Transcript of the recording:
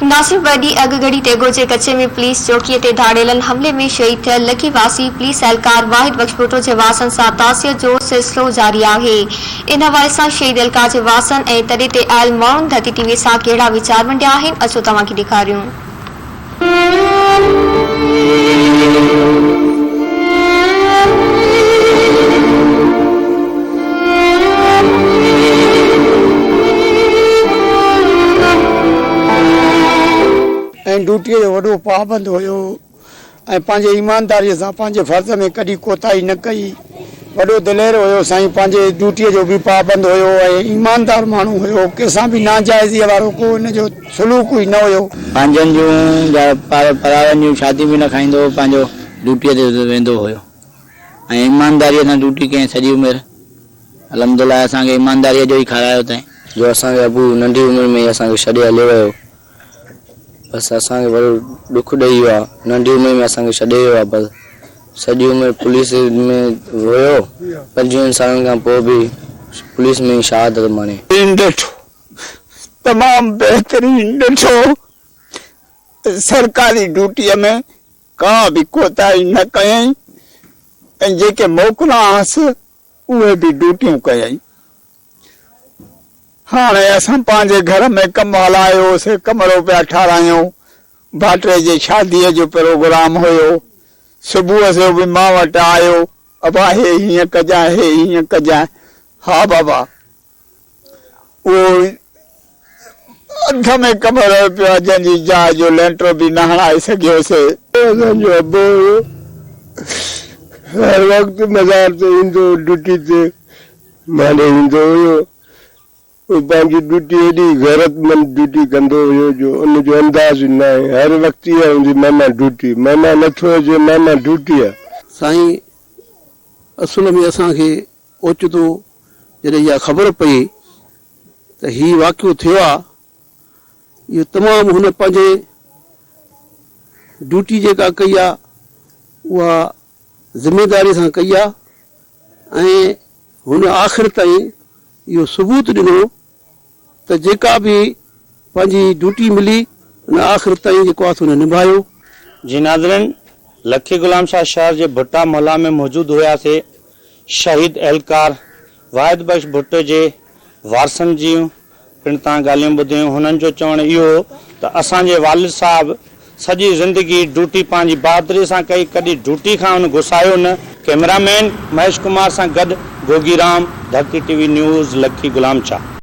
नासिर वडी अगगड़ी ते गोजे कच्चे में पुलिस चौकी ते धाड़ेलन हमले में शहीद थियल लखी वासी पुलिस एहलकार वाहिद बख्श भुट्टो जे वासन सां तासिर जो सिलसिलो जारी आहे। इन हवाले सां शहीद एहलकार जे वासन ऐं तॾहिं ते आयल माण्हुनि धरती टीवी सां कहिड़ा वीचार वंडिया आहिनि, अचो तव्हांखे ॾेखारियूं। ड्यूटी जो वॾो पाबंद हुयो ऐं पंहिंजे ईमानदारीअ सां पंहिंजे फर्ज़ में कॾहिं कोताही न कई। वॾो दिलेर हुयो साईं, पंहिंजे ड्यूटीअ जो बि पाबंद हुयो ऐं ईमानदार माण्हू हुयो। कंहिंसां बि नाजाइज़ीअ वारो को हिनजो सलूक ई न हुयो। पंहिंजनि जूं परारनि जूं शादी बि न खाईंदो, पंहिंजो ड्यूटीअ ते वेंदो हुयो ऐं ईमानदारीअ सां ड्यूटी कयईं सॼी उमिरि। अलहमदुलिल्लाह असांखे ईमानदारीअ जो ई खारायो अथईं। जो असांखे अबू नंढी उमिरि में असांखे छॾे हले वियो, बसि असांखे वॾो दुख ॾेई वियो आहे। नंढी उमिरि में असांखे छॾे वियो आहे। बसि सॼी उमिरि पुलिस में हुयो, 25 सालनि खां पोइ बि पुलिस में ई शहादत माणी। ॾिठो तमामु बहितरीन ॾिठो, सरकारी ड्यूटीअ में का बि कोताही न कयईं ऐं जेके मोकिलांसि उहे बि ड्यूटियूं कयईं। हाणे असां पंहिंजे घर में कमु हलायोसीं, कमरो पिया ठारायूं। भाटे जे शादीअ जो प्रोग्राम हुयो। सुबुह जो बि मां वटि आयो, अबा हे हीअं कजांइ, हे हीअं कजांइ। हा बाबा, उहो अध में कमरो पियो, जंहिंजी जाइ जो लेंटर बि न हणाए सघियोसीं। असांजो अबो हर वक़्तु मज़ार ते ईंदो, ड्यूटी ते माने ईंदो हुयो। पंहिंजी ड्यूटी एॾी गैरतमंद ड्यूटी कंदो हुयो जो उनजो अंदाज़ न आहे। हर वक़्तु इहा हूंदी माना ड्यूटी, माना नथो अचे, माना ड्यूटी आहे। साईं असुल में असांखे ओचितो जॾहिं इहा ख़बर पई त हीउ वाक़ियो थियो आहे, इहो तमामु हुन पंहिंजे ड्यूटी जेका कई आहे उहा ज़िमेदारी सां कई आहे ऐं हुन आख़िर ताईं इहो सबूत ॾिनो त जेका बि पंहिंजी ड्यूटी मिली उन आख़िर ताईं जेको आहे हुन निभायो। जी नाज़रीन, लखी गुलाम शाह शहर जे भुट्टा मोहल्ला में मौजूदु हुआसीं। शहीद एहलकार वाहिद बख्श भुट्टो जे वारसनि जी पिण तव्हां ॻाल्हियूं ॿुधियूं। हुननि जो चवणु इहो त असांजे वालिद साहब सॼी ज़िंदगी ड्यूटी पंहिंजी बहादुरी सां कई, कॾहिं ड्यूटी खां हुन घुसायो न। कैमरामैन महेश कुमार सां गॾु गोगी राम, धरती टीवी न्यूज़, लखी गुलाम शाह।